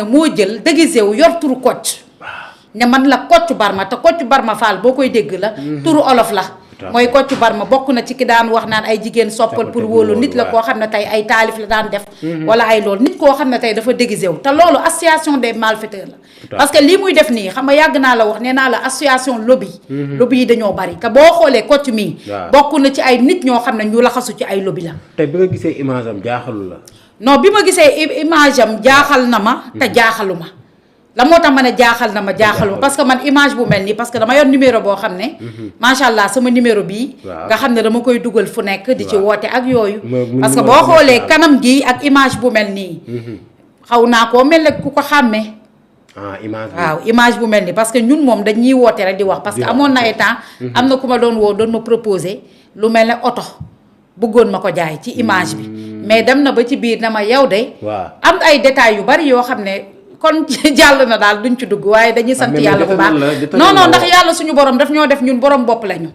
moo jël déguisé wu yor turu Kocc ne man la Kocc Barma te Kocc Barma Fall boo koy dégg la turu olof la mooy Kocc Barma bokk na ci ki daan wax naan ay jigéen soppal pour wóolu nit la koo xam ne tey ay taalif la daan def wala ay loolu nit koo xam ne tey dafa déguisé wu te loolu association des malfaiteurs la parce que lii muy def nii xam nga yàgg naa la wax nee naa la association lobby yi dañoo bari te boo xoolee Kocc mii bokk na ci ay nit ñoo xam ne ñu laxasu ci ay lobby la tey bi nga gisee image am jaaxalu la non bi ma gisee image am jaaxal na ma te jaaxalu ma la moo tax ma ne jaaxal na ma jaaxalu parce que man image bu mel nii parce que dama yor numéro boo xam ne macha allah sama numéro bii nga xam ne dama koy dugal fu nekk di ci woote ak yooyu parce que boo xoolee kanam gi ak image bu mel nii xaw naa koo mel ne ku ko xàmmee waaw image bu mel nii parce que ñun moom dañuy woote rek di wax parce que amoon na ay temps am na ku ma doon woo doon ma proposer lu mel ne oto bëggoon ma ko jaay ci image bi mais dem na ba ci biir na ma yow de am ay détails yu bari yoo xam ne kon jàll na daal duñ ci dugg waaye dañuy sant yàlla bu baax non ndax yàlla suñu borom daf ñoo def ñun borom bopp lañu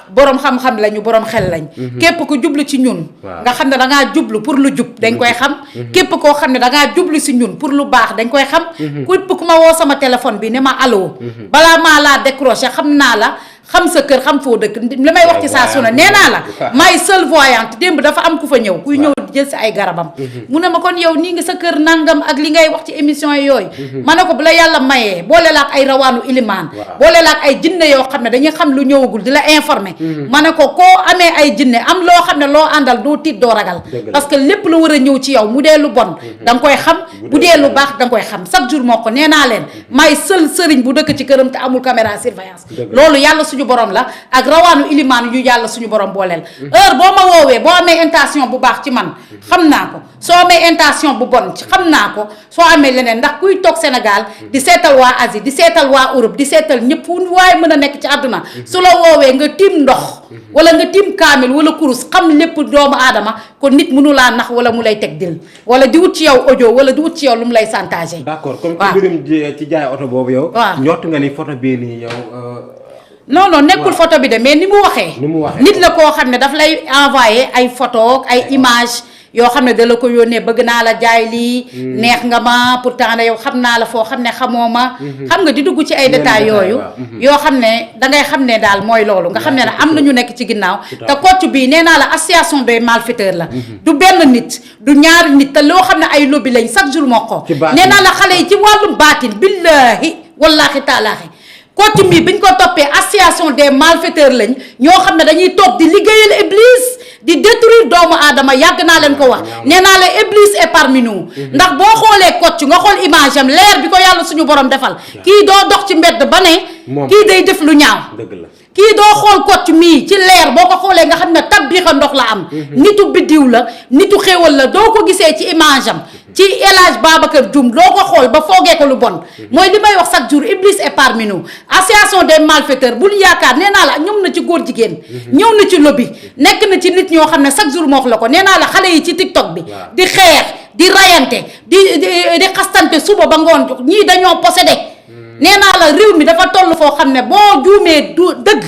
borom xam-xam lañu borom xel lañ képp ku jublu ci ñun nga xam ne dangaa jublu pour lu jub dañ koy xam képp koo xam ne dangaa jublu si ñun pour lu baax dañ koy xam képp ku ma woo sama téléphone bi ne ma allo balaa maa laa décroché xam naa la xam sa kër xam foo dëkk li may wax ci saa su ne nee naa la may seule voyante démb dafa am ku fa ñëw kuy ñëw jël si ay garabam mu ne ma kon yow nii nga sa kër nangam ak li ngay wax ci émission yi yooyu ma ne ko bu la yàlla mayee boole la ak ay rawaanu ilimaan boole la ak ay jinne yoo xam ne dañuy xam lu ñëwagul di la informer ma ne ko koo amee ay jinne am loo xam ne loo àndal doo tiit doo ragal parce que lépp lu war a ñëw ci yow mu dee lu bon da nga koy xam bu dee lu baax da nga koy xam chaque jour moo ko nee naa leen may seul sëriñ bu dëkk ci këram te amul caméra surveillance loolu yàlla suñu borom la ak rawaanu ilimaan yu yàlla suñu borom booleel heure boo ma woowee boo amee intention bu baax ci man xam naa ko soo amee intention bu bon xam naa ko soo amee leneen ndax kuy toog Sénégal di seetal waa Asie di seetal waa Europe di seetal ñëpp waaye mën a nekk ci àdduna su la woowee nga tiim ndox wala nga tiim kaamil wala kurus xam lépp doomu aadama kon nit mënu laa nax wala mu lay teg dil wala di wut ci yow audio wala di wut ci yow lu mu lay chantage. d'accord comme ci mbirum ci jaay oto boobu yow. waaw njort nga ni photo bii nii yow. non nekkul photo bi de mais ni mu waxee. nit la koo xam ne daf lay envoyé ay photo ay image yoo xam ne da la ko yónnee bëgg naa la jaay lii neex nga ma pourtant yow xam naa la foo xam ne xamoo ma xam nga di dugg ci ay détails yooyu yoo xam ne dangay xam ne daal mooy loolu nga xam ne am na ñu nekk ci ginnaaw te Kocc bii nee naa la association des malfaiteurs la du benn nit du ñaari nit te loo xam ne ay lobby lañ chaque jour moo ko nee naa la xale yi ci wàllum baatin billaahi wallaahi taalaahi Kocc mii biñ ko toppee association des malfaiteurs lañ ñoo xam ne dañuy toog di liggéeyal Iblis di détruire doomu aadama yàgg naa leen ko wax nee naa la Iblis est parmi nous ndax boo xoolee Kocc nga xool image am leer bi ko yàlla suñu borom defal kii doo dox ci mbedd ba ne kii day def lu ñaaw kii doo xool Kocc mii ci leer boo ko xoolee nga xam ne tab bi xa ndox la am nitu biddiw la nitu xéwal la doo ko gisee ci image am ci El Hadj Babacar Dioum doo ko xool ba foogee ko lu bon mooy li may wax chaque jour Iblis est parmi nous association des malfaiteurs bul yaakaar nee naa la ñëw na ci góor jigéen ñëw na ci lobby nekk na ci nit ñoo xam ne chaque jour moo wax la ko nee naa la xale yi ci TikTok bi di xeex di rayante di xastante suba ba ngoon ñii dañoo possédé nee naa la réew mi dafa toll foo xam ne boo juumee du dëgg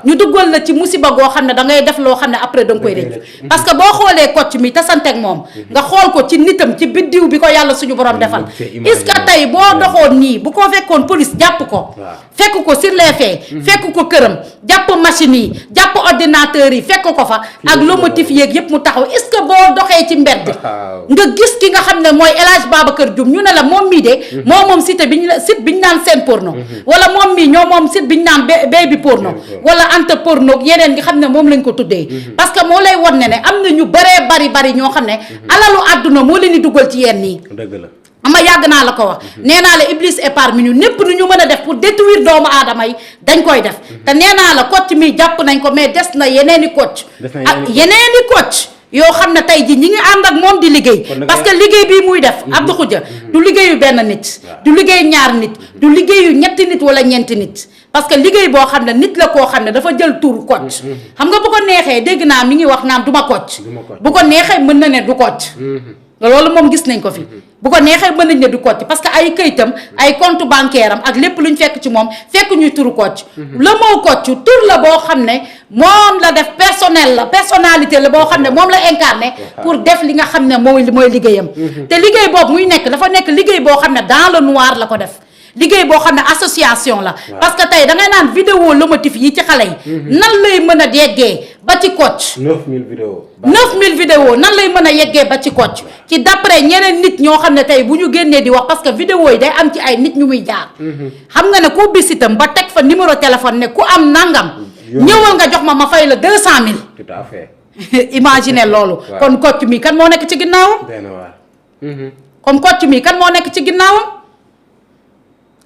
ñu duggal la ci musiba goo xam ne da ngay def loo xam ne après da nga koy rëcc parce que boo xoolee Kocc mi tasanteeg moom nga xool ko ci nitam ci biddiw bi ko yàlla suñu borom defal est-ce que tey boo doxoon nii bu ko fekkoon police jàpp ko fekk ko sur les faits fekk ko këram jàpp machine yi jàpp ordinateur yi fekk ko fa ak lomotif yeeg yëpp mu taxaw est-ce que boo doxee ci mbedd nga gis ki nga xam ne mooy El Hadj Babacar Dioum ñu ne la moom mii de moom site bi ñu naan porno wala moom mii ñoo moom site bi ñu naan baby porno wala ante porno yeneen nga xam ne moom lañ ko tuddee parce que moo lay won ne am na ñu bëree bari ñoo xam ne alalu àdduna moo leen di dugal ci yenn yi ama yàgg naa la ko wax nee naa la Iblis est parmi nous népp nu ñu mën a def pour détruire doomu aadama yi dañ koy def te nee naa la Kocc mii jàpp nañ ko mais des na yeneeni Kocc ak yeneeni Kocc yoo xam ne tey ji ñi ngi ànd ak moom di liggéey parce que liggéey bii muy def Abdou Khoudia du liggéeyu benn nit du liggéeyu ñaar nit du liggéeyu ñetti nit wala ñeenti nit parce que liggéey boo xam ne nit la koo xam ne dafa jël tur Kocc xam nga bu ko neexee dégg naa mi ngi wax naan du ma Kocc bu ko neexee mën na ne du Kocc loolu moom gis nañ ko fi bu ko neexee mën nañ ne du Kocc parce que ay këyitam ay compte bancaire am ak lépp lu ñu fekk ci moom fekk ñuy turu Kocc le mot Kocc tur la boo xam ne moom la def personnel la personnalité la boo xam ne moom la incarné pour def li nga xam ne mooy liggéeyam te liggéey boobu muy nekk dafa nekk liggéey boo xam ne dans le noir la ko def liggéey boo xam ne association la parce que tey da ngay naan vidéo lomotif yi ci xale yi nan lay mën a yeggee ba ci Kocc 9000 vidéos 9000 vidéos nan lay mën a yeggee ba ci Kocc ci d'après ñeneen nit ñoo xam ne tey bu ñu génnee di wax parce que vidéo yi day am ci ay nit ñu muy jaar xam nga ne ku ubbi sitam ba teg fa numéro téléphone ne ku am nangam ñëwal nga jox ma fay la 200000 tout à fait imaginez loolu kon Kocc mi kan moo nekk ci ginnaawam comme Kocc mi kan moo nekk ci ginnaawam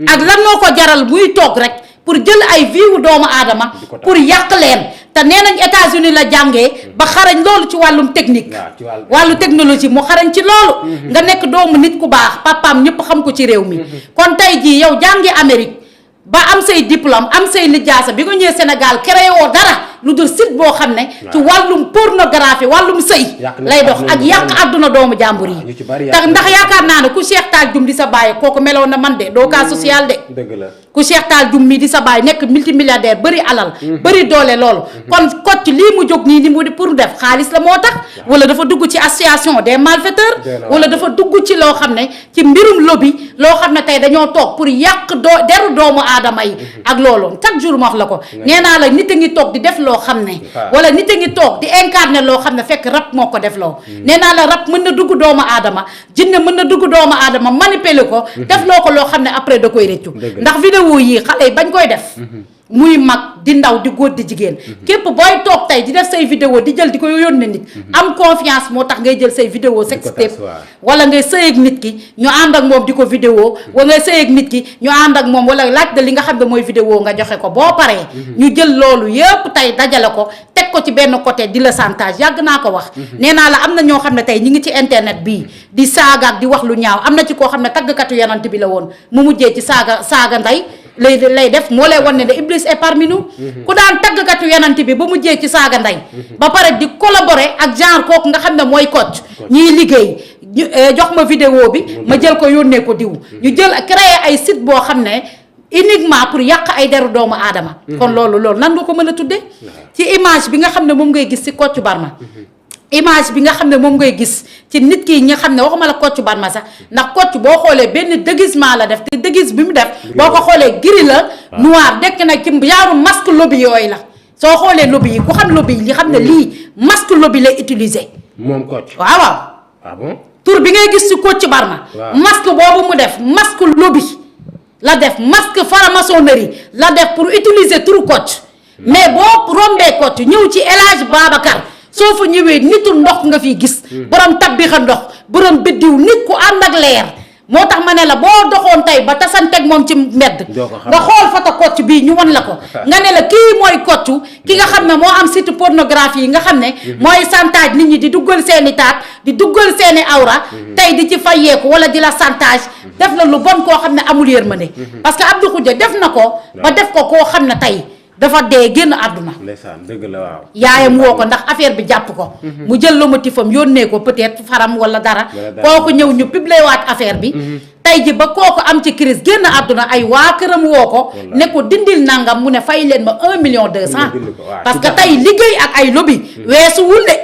ak lan moo ko jaral muy toog rek pour jël ay viwu doomu aadama pour yàq leen te nee nañ États-Unis la jàngee ba xarañ loolu ci wàllum technique wàllu technologie mu xarañ ci loolu nga nekk doomu nit ku baax papaam ñëpp xam ko ci réew mi kon tey jii yow jàngi Amérique ba am say diplôme am say lijaasa bi nga ñëwee Sénégal créé woo dara lu dul site boo xam ne ci wàllum pornographie wàllum sëy lay dox ak yàq àdduna doomu jàmbur yi tax ndax yaakaar naa ne ku Cheikh Tall Dioum di sa bàyyi kooku meloon na man de doo cas social de dëgg la ku Cheikh Tall Dioum mi di sa bàyyi nekk multimilliardaire bëri alal bëri doole loolu kon Kocc lii mu jóg nii ni mu di pour def xaalis la moo tax wala dafa dugg ci association des malfaiteurs wala dafa dugg ci loo xam ne ci mbirum lobby loo xam ne tey dañoo toog pour yàq deru doomu aadama yi ak loolu chaque jour ma wax la ko nee naa la nit a ngi toog di def loo xam ne wala nit a ngi toog di incarner loo xam ne fekk rab moo ko def loo nee naa la rab mën na dugg doomu aadama jinne mën na dugg doomu aadama manipuler ko def loo ko loo xam ne après da koy rëccu ndax vidéo yi xale yi bañ koy def muy mag di ndaw di góor di jigéen képp booy toog tey di def say vidéo di jël di ko yónnee nit am confiance moo tax ngay jël say vidéo sextape wala ngay sëy ak nit ki ñu ànd ak moom di ko vidéo wala ngay sëy ak nit ki ñu ànd ak moom wala laaj da li nga xam ne mooy vidéo nga joxe ko boo paree ñu jël loolu yépp tey dajale ko teg ko ci benn côté di la chantage yàgg naa ko wax nee naa la am na ñoo xam ne tey ñi ngi ci internet bii di saaga ak di wax lu ñaaw am na ci koo xam ne taggkatu yonent bi la woon mu mujjee ci saaga ndey lay def moo lay wan ne Iblis est parmi nous ku daan taggkatu yonent bi ba mujjee ci saaga ndey ba pare di collaborer ak genre kooku nga xam ne mooy Kocc ñiy liggéey jox ma vidéo bi ma jël ko yónnee ko diw ñu jël créer ay site boo xam ne uniquement pour yàq ay deru doomu aadama kon loolu nan nga ko mën a tudde ci image bi nga xam ne moom ngay gis ci Kocc Barma image bi nga xam ne moom ngay gis ci nit ki nga xam ne waxuma la Kocc Barma sax ndax Kocc boo xoolee benn déguisement la def te déguise bi mu def boo ko xoolee gris la noir dekk na ci yaaru masque lobby yooyu la soo xoolee lobby yi ku xam lobby yi li xam ne lii masque lobby lay utiliser moom Kocc waaw ah bon tur bi ngay gis ci Kocc Barma masque boobu mu def masque lobby la def masque franc-maçonnerie la def pour utiliser turu Kocc mais boo rombee Kocc ñëw ci El Hadj Babacar soo fa ñëwee nitu ndox nga fi gis borom tabbixa ndox borom biddiw nit ku ànd ak leer moo tax ma ne la boo doxoon tey ba tasanteeg moom ci mbedd nga xool photo Kocc bii ñu wan la ko nga ne la kii mooy Kocc ki nga xam ne moo am site pornographie yi nga xam ne mooy chantage nit ñi di duggal seeni taat di duggal seeni awra tey di ci fayeeku wala di la chantage def la lu bon koo xam ne amul yërmande parce que Abdou Khoudia def na ko ba def ko koo xam ne tey dafa dee génn àdduna ndeysaan dëgg la waaw yaayam woo ko ndax affaire bi jàpp ko mu jël lomotifam yónnee ko peut-être faram wala dara kooku ñëw ñu publier waat affaire bi tey ji ba kooku am ci crise génn àdduna ay waa këram woo ko ne ko dindil nangam mu ne fay leen ma 1,2 million parce que tey liggéey ak ay lobby weesuwul de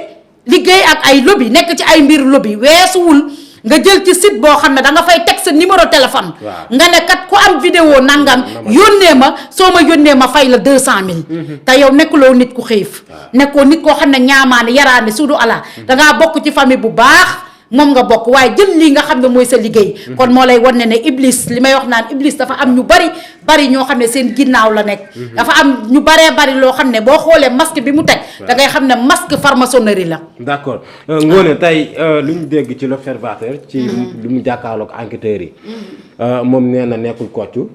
liggéey ak ay lobby nekk ci ay mbir lobby weesuwul nga jël ci site boo xam ne da nga fay teg sa numéro téléphone nga ne kat ku am vidéo nangam yónnee ma soo ma yónnee ma fay la 200,000 te yow nekkuloo nit ku xiif nekkoo nit koo xam ne ñaamaane yaraane sudu ala dangaa bokk ci famille bu baax moom nga bokk waaye jël lii nga xam ne mooy sa liggéey kon moo lay wan ne Iblis li may wax naan Iblis dafa am ñu bari ñoo xam ne seen ginnaaw la nekk dafa am ñu bari loo xam ne boo xoolee masque bi mu teg da ngay xam ne masque franc-maçonnerie la d'accord Ngoné tey lu ñu dégg ci l'Observateur ci lu mu jàkkaarloog enquêteurs yi moom nee na nekkul Kocc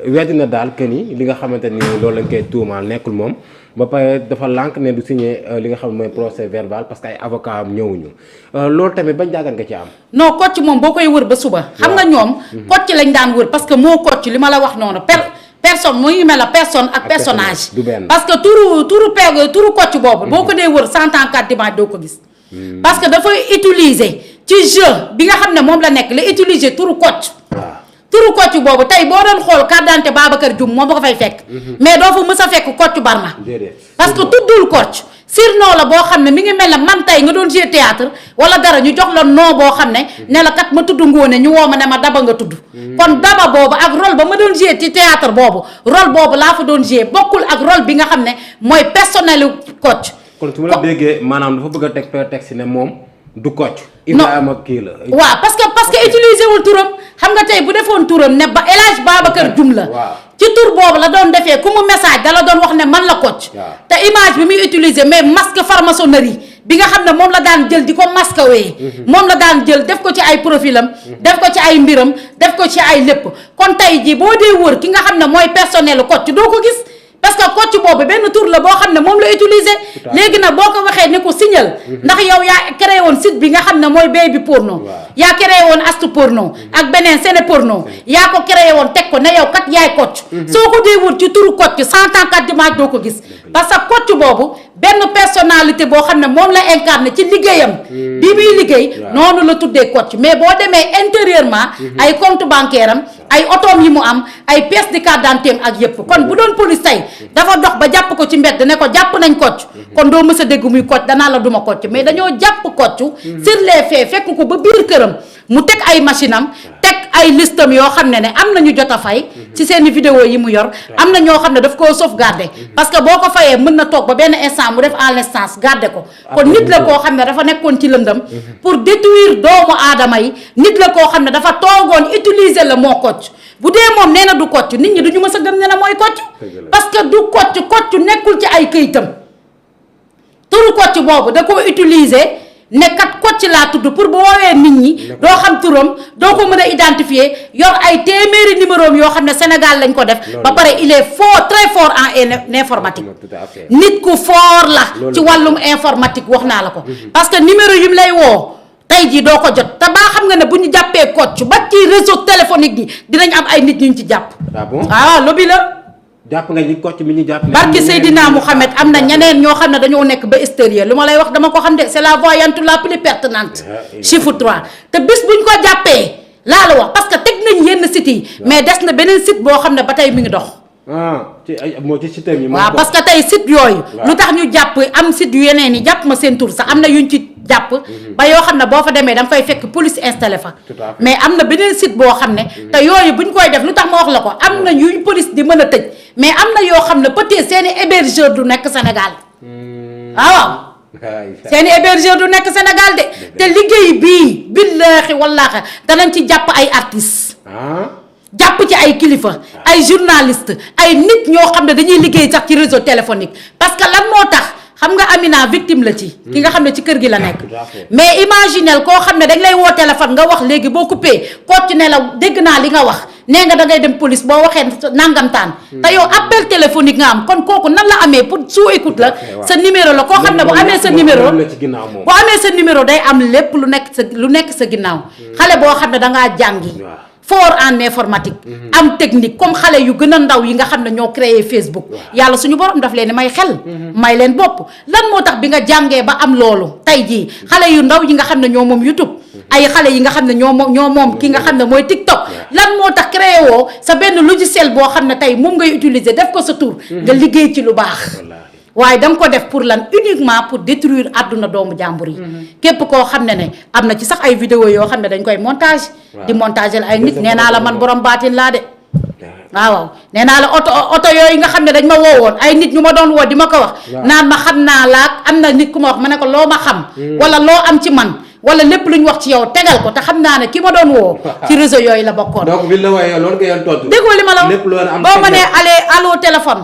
weddi na daal que ni li nga xamante ni loolu lañ koy tuumaal nekkul moom ba pare dafa lànk ne du signé li nga xam mooy procès verbal parce que ay avocat am ñëwuñu loolu tamit bañ jàngat nga ci am. non Kocc moom boo koy wër ba suba. xam nga ñoom. Kocc lañ daan wër parce que moo Kocc li ma la wax noonu personne mu ngi mel la personne ak personnage. du benn parce que turu Kocc boobu. boo ko dee wër 100 ans 4 dimanche doo ko gis. parce que dafay utiliser ci jeu bi nga xam ne moom la nekk la utiliser turu Kocc. turu Kocc boobu tey boo doon xool carte d'identité Babacar Dioum moom ba ko fay fekk. mais doo fa mës a fekk Kocc Barma. parce que tuddul Kocc. surnom la boo xam ne mi ngi mel ne man tey nga doon jouer théâtre wala dara ñu jox la nom boo xam ne ne la kat ma tudd Ngoné ñu woo ma ne ma Daba nga tudd. kon Daba boobu ak rôle ba ma doon jouer ci théâtre boobu rôle boobu laa fa doon jouer bokkul ak rôle bi nga xam ne mooy personnel Kocc. kon su ma la déggee maanaam dafa bëgg a teg prétexte ne moom du Kocc. Ibrahima kii la. waaw parce que utiliser wul turam xam nga tey bu defoon turam ne ba El Hadj Babacar Dioum la. ci tur boobu la doon defee ku mu message dala doon wax ne man la Kocc. te image bi muy utiliser mais masque franc-maçonnerie bi nga xam ne moom la daan jël di ko masque wee moom la daan jël def ko ci ay profilam def ko ci ay mbiram def ko ci ay lépp kon tey jii boo dee wër ki nga xam ne mooy personnel Kocc doo ko gis. parce que Kocc boobu benn tur la boo xam ne moom la utiliser léegi nag boo ko waxee ne ko signal ndax yow yaa créé woon site bi nga xam ne mooy baby porno yaa créé woon astu porno ak beneen sene porno yaa ko créé woon teg ko ne yow kat yaay Kocc soo ko dee wut ci turu Kocc 134 dimanche doo ko gis parce que Kocc boobu benn personnalité boo xam ne moom la incarné ci liggéeyam bi muy liggéey noonu la tuddee Kocc mais boo demee intérieurement ay compte bancaire am ay otoom yi mu am ay pièces de carte d'identité ak yëpp kon bu doon police tey dafa dox ba jàpp ko ci mbedd ne ko jàpp nañ Kocc kon doo mës a dégg muy Kocc danaa la duma Kocc mais dañoo jàpp Kocc sur les faits fekk ko ba biir këram mu teg ay machine am teg ay listam yoo xam ne am na ñu jot a fay ci seeni vidéo yi mu yor am na ñoo xam ne daf koo sauvegarder parce que boo ko fayee mën na toog ba benn instant mu def en l'instance garder ko kon nit la koo xam ne dafa nekkoon ci lëndam pour détruire doomu aadama yi nit la koo xam ne dafa toogoon utiliser le mot Kocc bu dee moom nee na du Kocc nit ñi duñu mës a gëm ne mooy Kocc parce que du Kocc nekkul ci ay këyitam turu Kocc boobu da koo utiliser ne kat Kocc laa tudd pour bu woowee nit ñi doo xam turam doo ko mën a identifier yor ay téeméeri numéro yoo xam ne Sénégal lañ ko def ba pare il est fort très fort en informatique nit ku fort la ci wàllum informatique wax naa la ko parce que numéro yi mu lay woo tey jii doo ko jot te baa xam nga ne bu ñu jàppee Kocc ba ci réseau téléphonique bi dinañ am ay nit ñu ci jàpp waaw lobby la jàpp nga ni Kocc mi ñu jàpp barki Seydina Mouhamed am na ñeneen ñoo xam ne dañoo nekk ba extérieur lu ma lay wax dama ko xam de c'est la voyante la plus pertinente chiffre 3 te bis buñ ko jàppee laa la wax parce que teg nañ yenn sites yi mais des na beneen site boo xam ne ba tey mi ngi dox ci ay moo ci site yi waaw parce que tey site yooyu lu tax ñu jàpp am site yu yeneen yi jàpp ma seen tur sax am na yuñ ci jàpp ba yoo xam ne boo fa demee danga fay fekk police installé fa mais am na beneen site boo xam ne te yooyu buñ koy def lu tax ma wax la ko am na yuñ police di mën a tëj mais am na yoo xam ne peut-être seeni hébergeur du nekk Sénégal waaw seeni hébergeur du nekk Sénégal de te liggéey bii billaahi wallaahi danañ ci jàpp ay artistes jàpp ci ay kilifa ay journaliste ay nit ñoo xam ne dañuy liggéey sax ci réseau téléphonique parce que lan moo tax xam nga Amina victime la ci ki nga xam ne ci kër gi la nekk mais imaginel koo xam ne dañ lay woo téléphone nga wax léegi boo coupé Kocc ne la dégg naa li nga wax nee nga da ngay dem police boo waxee nangamtaan te yow appel téléphonique nga am kon kooku nan la amee pour sous écoute la sa numéro la koo xam ne bu amee sa numéro bu amee sa numéro day am lépp lu nekk sa ginnaaw xale boo xam ne dangaa jàngi fort en informatique am technique comme xale yu gën a ndaw yi nga xam ne ñoo créé Facebook yàlla suñu borom daf leen may xel may leen bopp lan moo tax bi nga jàngee ba am loolu tey jii xale yu ndaw yi nga xam ne ñoo moom YouTube ay xale yi nga xam ne ñoo moom ki nga xam ne mooy TikTok lan moo tax créé woo sa benn logiciel boo xam ne tey moom ngay utiliser def ko sa tur nga liggéey ci lu baax waaye da nga ko def pour lan uniquement pour détruire àdduna doomu jàmbur yi képp koo xam ne am na ci sax ay vidéo yoo xam ne dañ koy montage di montager ay nit nee naa la man borom baatin laa de waaw nee naa la oto yooyu nga xam ne dañ ma woowoon ay nit ñu ma doon woo di ma ko wax naan ma xam naa laak am na nit ku ma wax ma ne ko loo ma xam wala loo am ci man wala lépp lu ñu wax ci yow tegal ko te xam naa ne ki ma doon woo ci réseau yooyu la bokkoon donc bi la wooyee loolu nga yoon tontu déggoo li ma la wax boo ma nee allo téléphone